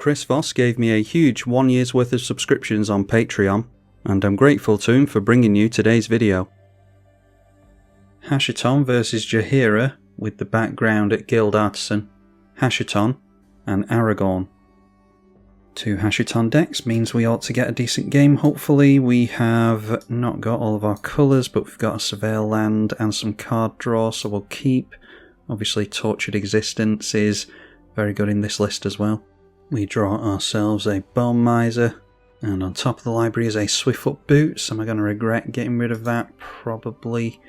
Chris Voss gave me a huge 1 year's worth of subscriptions on Patreon, and I'm grateful to him for bringing you today's video. Hashaton vs Jaheira with the background at Guild Artisan, Hashaton and Arahorn. 2 Hashaton decks means we ought to get a decent game. Hopefully. We have not got all of our colours, but we've got a Surveil land and some card draw, so we'll keep. Obviously Tortured Existence is very good in this list as well. We draw ourselves a Bone Miser, and on top of the library is a Swiftfoot Boots. Am I going to regret getting rid of that? Probably.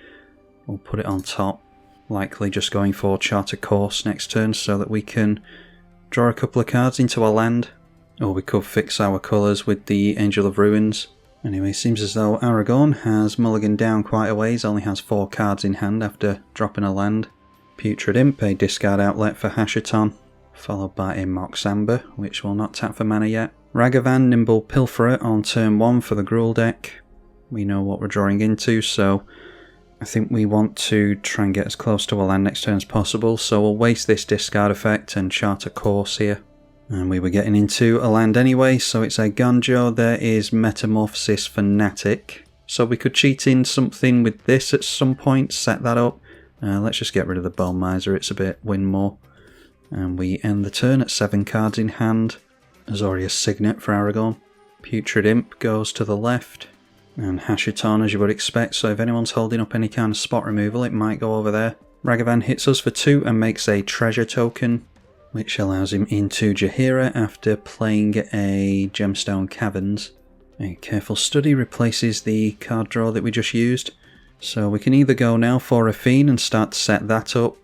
We'll put it on top. Likely just going for Charter Course next turn so that we can draw a couple of cards into our land. Or we could fix our colours with the Angel of Ruins. Anyway, seems as though Arahorn has mulliganed down quite a ways, only has 4 cards in hand after dropping a land. Putrid Imp, a discard outlet for Hashaton, followed by a Mox Amber, which will not tap for mana yet. Ragavan, Nimble Pilferer on turn 1 for the Gruul deck. We know what we're drawing into, so I think we want to try and get as close to a land next turn as possible, so we'll waste this discard effect and Charter Course here. And we were getting into a land anyway, so it's a Ganjo. There is Metamorphosis Fanatic. So we could cheat in something with this at some point, set that up. Let's just get rid of the Bone Miser, it's a bit win more. And we end the turn at 7 cards in hand. Azorius Signet for Arahorn. Putrid Imp goes to the left. And Hashaton, as you would expect, so if anyone's holding up any kind of spot removal, it might go over there. Ragavan hits us for 2 and makes a treasure token, which allows him into Jaheira after playing a Gemstone Caverns. A Careful Study replaces the card draw that we just used. So we can either go now for a Fiend and start to set that up,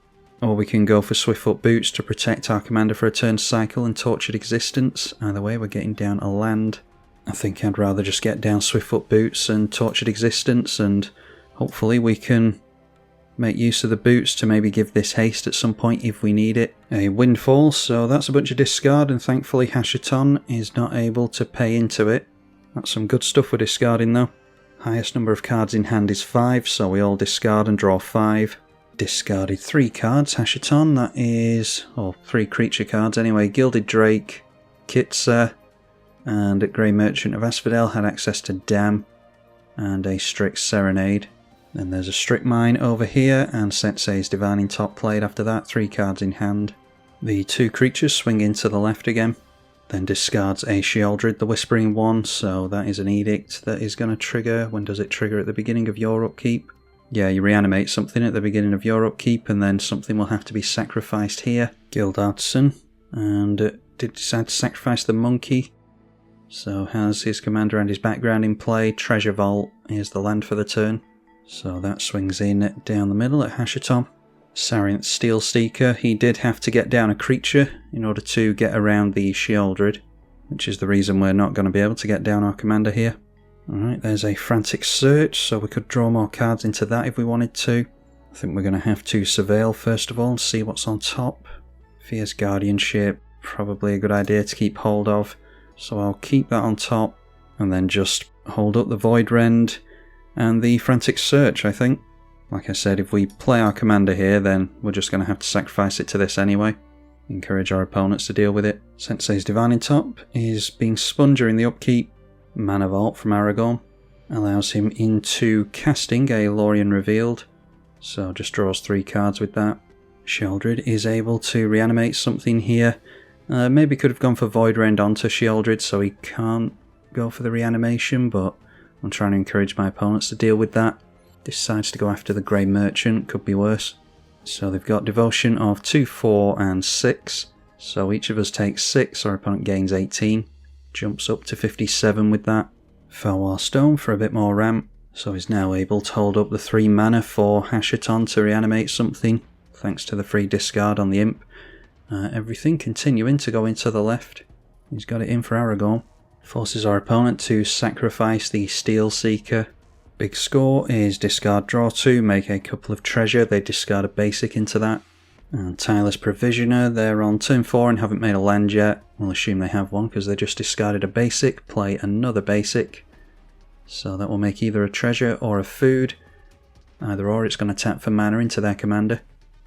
or we can go for Swiftfoot Boots to protect our commander for a turn cycle and Tortured Existence. Either way, we're getting down a land. I think I'd rather just get down Swiftfoot Boots and Tortured Existence, and hopefully we can make use of the boots to maybe give this haste at some point if we need it. A Windfall, so that's a bunch of discard, and thankfully Hashaton is not able to pay into it. That's some good stuff we're discarding though. Highest number of cards in hand is 5, so we all discard and draw 5. Discarded 3 cards, Hashaton, that is, 3 creature cards anyway. Gilded Drake, Kitsa, and at Grey Merchant of Asphodel had access to Dam and a Strix Serenade. Then there's a Strict Mine over here, and Sensei's Divining Top played after that, 3 cards in hand. The 2 creatures swing into the left again. Then discards a Sheoldred, the Whispering One, so that is an Edict that is going to trigger. When does it trigger? At the beginning of your upkeep? Yeah, you reanimate something at the beginning of your upkeep, and then something will have to be sacrificed here. Guild Artisan, and did decide to sacrifice the Monkey. So has his commander and his background in play. Treasure Vault is the land for the turn. So that swings in down the middle at Hashaton. Sarinth Steelseeker, he did have to get down a creature in order to get around the Sheoldred, which is the reason we're not going to be able to get down our commander here. Alright, there's a Frantic Search, so we could draw more cards into that if we wanted to. I think we're going to have to Surveil first of all and see what's on top. Fierce Guardianship, probably a good idea to keep hold of, so I'll keep that on top and then just hold up the Void Rend and the Frantic Search, I think. Like I said, if we play our commander here, then we're just going to have to sacrifice it to this anyway. Encourage our opponents to deal with it. Sensei's Divining Top is being spun during the upkeep. Mana Vault from Arahorn allows him into casting a Lorien Revealed, so just draws 3 cards with that. Sheoldred is able to reanimate something here. Maybe could have gone for Void Rend onto Sheoldred so he can't go for the reanimation, but I'm trying to encourage my opponents to deal with that. Decides to go after the Grey Merchant, could be worse. So they've got Devotion of 2, 4 and 6. So each of us takes 6, our opponent gains 18. Jumps up to 57 with that. Felwar Stone for a bit more ramp. So he's now able to hold up the 3 mana for Hashaton to reanimate something, thanks to the free discard on the Imp. Everything continuing to go into the left. He's got it in for Arahorn. Forces our opponent to sacrifice the Steelseeker. Big score is discard draw 2, make a couple of treasure, they discard a basic into that. And Tireless Provisioner, they're on turn 4 and haven't made a land yet. We'll assume they have one because they just discarded a basic, play another basic. So that will make either a treasure or a food. Either or, it's going to tap for mana into their commander.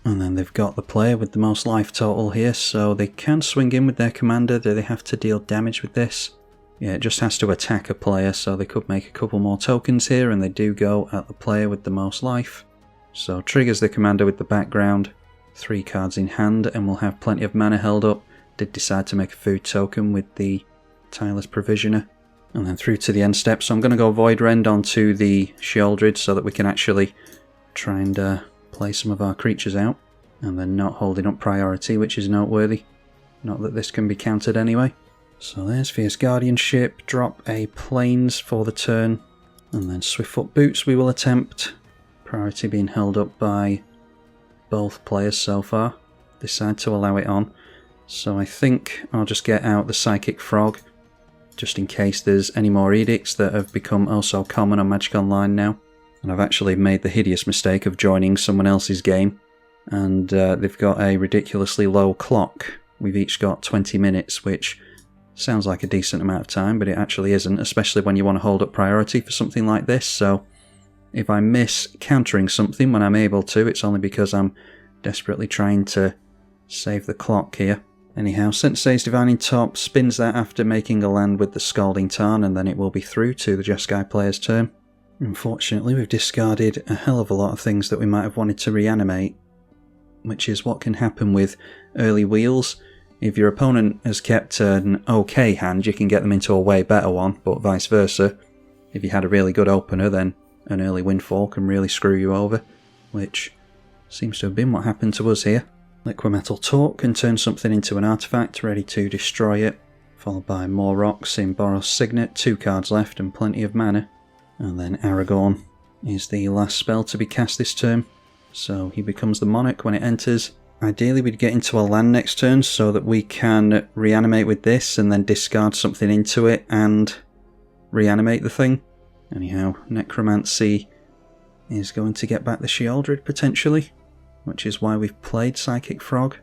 And then they've got the player with the most life total here, so they can swing in with their commander. Do they have to deal damage with this? Yeah, it just has to attack a player, so they could make a couple more tokens here, and they do go at the player with the most life. So triggers the commander with the background, 3 cards in hand, and we'll have plenty of mana held up. Did decide to make a food token with the Tireless Provisioner. And then through to the end step, so I'm going to go Void Rend onto the Sheoldred so that we can actually try and play some of our creatures out, and then not holding up priority, which is noteworthy. Not that this can be countered anyway. So there's Fierce Guardianship, drop a Plains for the turn, and then Swiftfoot Boots we will attempt. Priority being held up by both players so far. Decide to allow it on. So I think I'll just get out the Psychic Frog, just in case there's any more edicts that have become oh so common on Magic Online now. And I've actually made the hideous mistake of joining someone else's game, and they've got a ridiculously low clock. We've each got 20 minutes, which sounds like a decent amount of time, but it actually isn't, especially when you want to hold up priority for something like this. So if I miss countering something when I'm able to, it's only because I'm desperately trying to save the clock here. Anyhow, Sensei's Divining Top spins that after making a land with the Scalding Tarn, and then it will be through to the Jeskai player's turn. Unfortunately, we've discarded a hell of a lot of things that we might have wanted to reanimate, which is what can happen with early wheels. If your opponent has kept an okay hand, you can get them into a way better one, but vice versa. If you had a really good opener, then an early windfall can really screw you over, which seems to have been what happened to us here. Liquimetal Torque can turn something into an artifact, ready to destroy it, followed by more rocks in Boros Signet, 2 cards left and plenty of mana. And then Arahorn is the last spell to be cast this turn, so he becomes the Monarch when it enters. Ideally we'd get into a land next turn so that we can reanimate with this and then discard something into it and reanimate the thing. Anyhow, Necromancy is going to get back the Sheoldred potentially, which is why we've played Psychic Frog.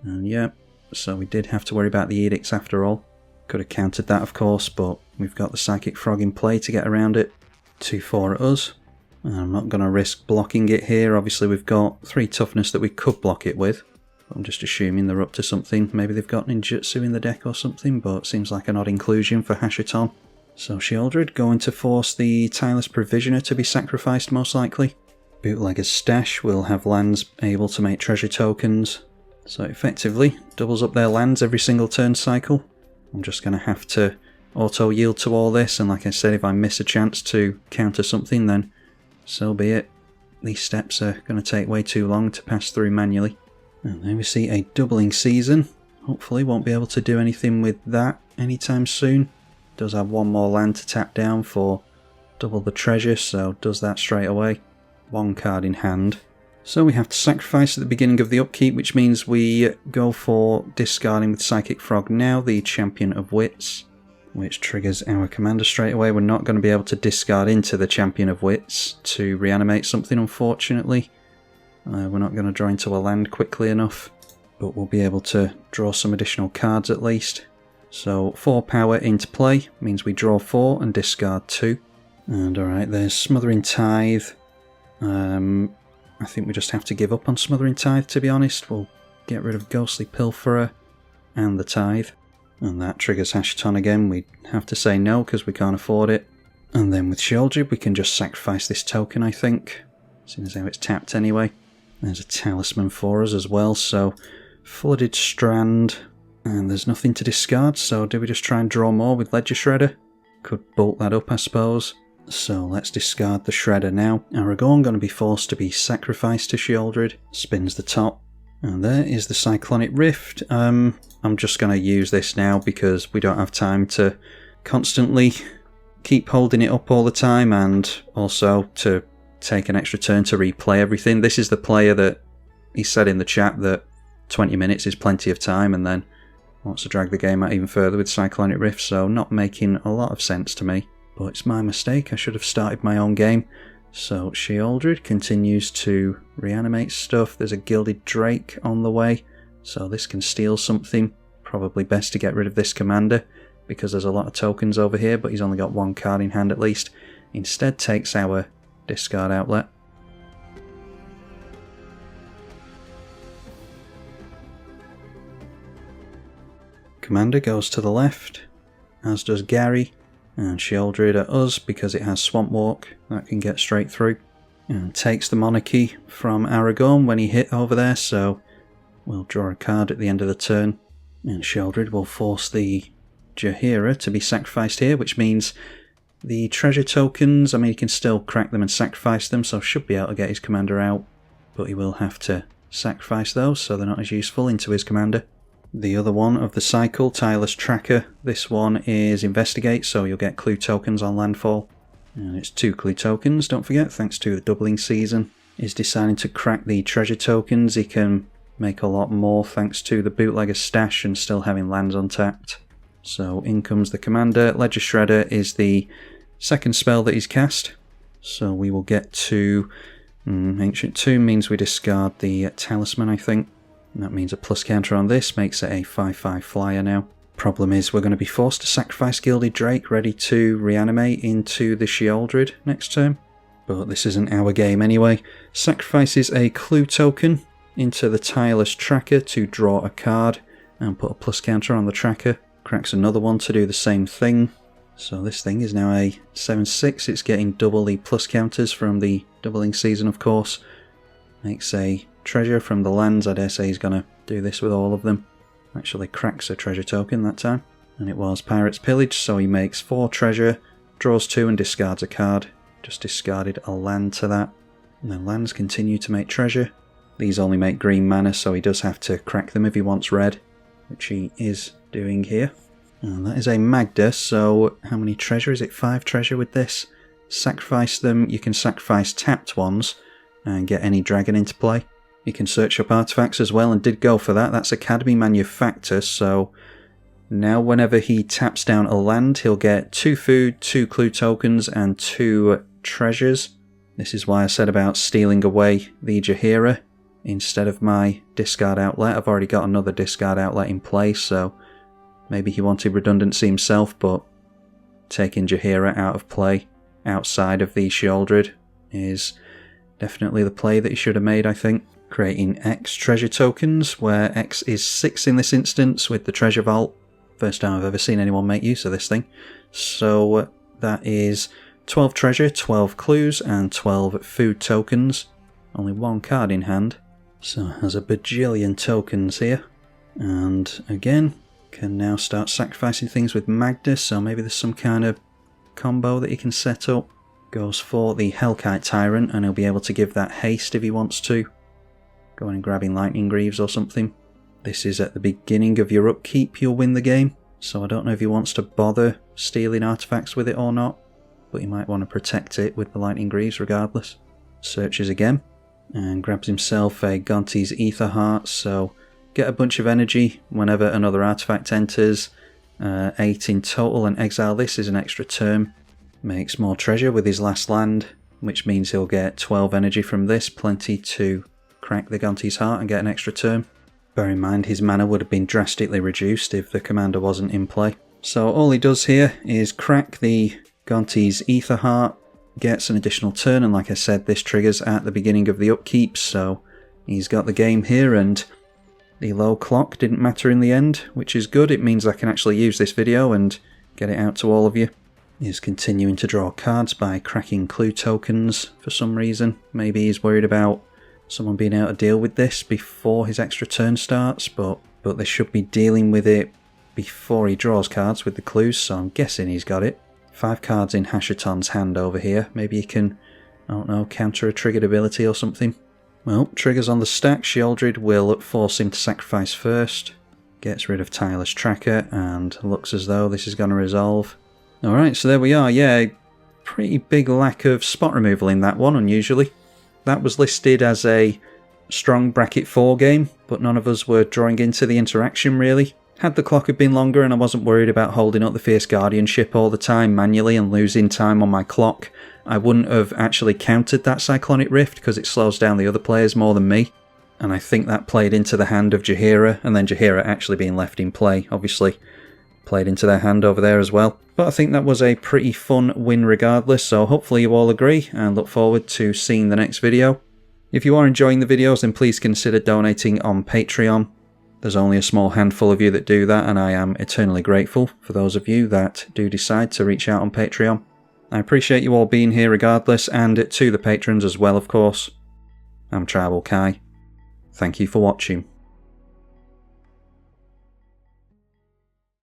And yeah, so we did have to worry about the edicts after all. Could have countered that of course, but we've got the Psychic Frog in play to get around it. 2-4 at us. And I'm not going to risk blocking it here. Obviously we've got 3 toughness that we could block it with. I'm just assuming they're up to something. Maybe they've got Ninjutsu in the deck or something, but it seems like an odd inclusion for Hashaton. So Sheoldred going to force the Tireless Provisioner to be sacrificed most likely. Bootlegger's Stash will have lands able to make treasure tokens. So effectively doubles up their lands every single turn cycle. I'm just going to have to auto-yield to all this, and like I said, if I miss a chance to counter something, then so be it. These steps are going to take way too long to pass through manually. And there we see a doubling season. Hopefully won't be able to do anything with that anytime soon. Does have 1 more land to tap down for double the treasure, so does that straight away. 1 card in hand. So we have to sacrifice at the beginning of the upkeep, which means we go for discarding with Psychic Frog now, the Champion of Wits, which triggers our commander straight away. We're not going to be able to discard into the Champion of Wits to reanimate something, unfortunately. We're not going to draw into a land quickly enough, but we'll be able to draw some additional cards at least. So 4 power into play means we draw 4 and discard 2. And alright, there's Smothering Tithe. I think we just have to give up on Smothering Tithe, to be honest. We'll get rid of Ghostly Pilferer and the Tithe. And that triggers Hashaton again. We'd have to say no because we can't afford it. And then with Sheoldred we can just sacrifice this token, I think. Seeing as how it's tapped anyway. There's a Talisman for us as well, so Flooded Strand. And there's nothing to discard, so do we just try and draw more with Ledger Shredder? Could bolt that up, I suppose. So let's discard the Shredder now. Aragorn going to be forced to be sacrificed to Sheoldred. Spins the top. And there is the Cyclonic Rift. I'm just going to use this now because we don't have time to constantly keep holding it up all the time, and also to take an extra turn to replay everything. This is the player that he said in the chat that 20 minutes is plenty of time and then wants to drag the game out even further with Cyclonic Rift, so not making a lot of sense to me. But it's my mistake, I should have started my own game. So Sheoldred continues to reanimate stuff. There's a Gilded Drake on the way, so this can steal something. Probably best to get rid of this commander because there's a lot of tokens over here, but he's only got 1 card in hand at least. Instead takes our discard outlet. Commander goes to the left, as does Gary, and Sheoldred at us because it has Swamp Walk that can get straight through. And takes the Monarchy from Arahorn when he hit over there, so we'll draw a card at the end of the turn. And Sheoldred will force the Jaheira to be sacrificed here, which means the treasure tokens, I mean, he can still crack them and sacrifice them, so should be able to get his commander out, but he will have to sacrifice those, so they're not as useful, into his commander. The other one of the cycle, Tireless Tracker, this one is Investigate, so you'll get clue tokens on landfall. And it's 2 clue tokens, don't forget, thanks to the doubling season. He's deciding to crack the treasure tokens, he can make a lot more thanks to the bootlegger's stash and still having lands untapped. So in comes the commander. Ledger Shredder is the second spell that he's cast. So we will get to Ancient Tomb means we discard the Talisman, I think. And that means a plus counter on this, makes it a 5/5 flyer now. Problem is we're going to be forced to sacrifice Gilded Drake, ready to reanimate into the Sheoldred next turn. But this isn't our game anyway. Sacrifices a clue token into the Tireless Tracker to draw a card and put a plus counter on the tracker. Cracks another one to do the same thing. So this thing is now a 7/6, it's getting double the plus counters from the doubling season, of course. Makes a treasure from the lands, I dare say he's going to do this with all of them. Actually cracks a treasure token that time. And it was Pirate's Pillage, so he makes 4 treasure, draws 2 and discards a card. Just discarded a land to that. And then lands continue to make treasure. These only make green mana, so he does have to crack them if he wants red, which he is doing here. And that is a Magda, so how many treasure? Is it 5 treasure with this? Sacrifice them. You can sacrifice tapped ones and get any dragon into play. You can search up artifacts as well, and did go for that. That's Academy Manufactor, so now whenever he taps down a land, he'll get 2 food, 2 clue tokens, and 2 treasures. This is why I said about stealing away the Jaheira instead of my discard outlet. I've already got another discard outlet in place, so maybe he wanted redundancy himself, but taking Jaheira out of play outside of the Sheoldred is definitely the play that he should have made, I think. Creating X treasure tokens, where X is 6 in this instance with the treasure vault. First time I've ever seen anyone make use of this thing. So that is 12 treasure, 12 clues, and 12 food tokens. Only 1 card in hand. So it has a bajillion tokens here. And again, can now start sacrificing things with Magda, so maybe there's some kind of combo that he can set up. Goes for the Hellkite Tyrant, and he'll be able to give that haste if he wants to. Going and grabbing Lightning Greaves or something. This is at the beginning of your upkeep, you'll win the game, so I don't know if he wants to bother stealing artifacts with it or not, but he might want to protect it with the Lightning Greaves regardless. Searches again, and grabs himself a Gonti's Aetherheart, so get a bunch of energy whenever another artifact enters. 8 in total, and exile this is an extra turn. Makes more treasure with his last land, which means he'll get 12 energy from this, plenty to crack the Gonti's Heart and get an extra turn. Bear in mind his mana would have been drastically reduced if the commander wasn't in play. So all he does here is crack the Gonti's Aetherheart, gets an additional turn, and like I said, this triggers at the beginning of the upkeep, so he's got the game here, and the low clock didn't matter in the end, which is good. It means I can actually use this video and get it out to all of you. He's continuing to draw cards by cracking clue tokens for some reason. Maybe he's worried about someone being able to deal with this before his extra turn starts, but they should be dealing with it before he draws cards with the clues, so I'm guessing he's got it. 5 cards in Hashaton's hand over here. Maybe he can, I don't know, counter a triggered ability or something. Well, triggers on the stack. Sheoldred will force him to sacrifice first. Gets rid of Tireless Tracker, and looks as though this is going to resolve. Alright, so there we are. Yeah, pretty big lack of spot removal in that one, unusually. That was listed as a strong bracket 4 game, but none of us were drawing into the interaction really. Had the clock had been longer and I wasn't worried about holding up the Fierce Guardianship all the time manually and losing time on my clock, I wouldn't have actually countered that Cyclonic Rift because it slows down the other players more than me. And I think that played into the hand of Jaheira, and then Jaheira actually being left in play, obviously played into their hand over there as well. But I think that was a pretty fun win regardless, so hopefully you all agree and look forward to seeing the next video. If you are enjoying the videos, then please consider donating on Patreon. There's only a small handful of you that do that, and I am eternally grateful for those of you that do decide to reach out on Patreon. I appreciate you all being here regardless, and to the patrons as well, of course. I'm Tribalkai. Thank you for watching.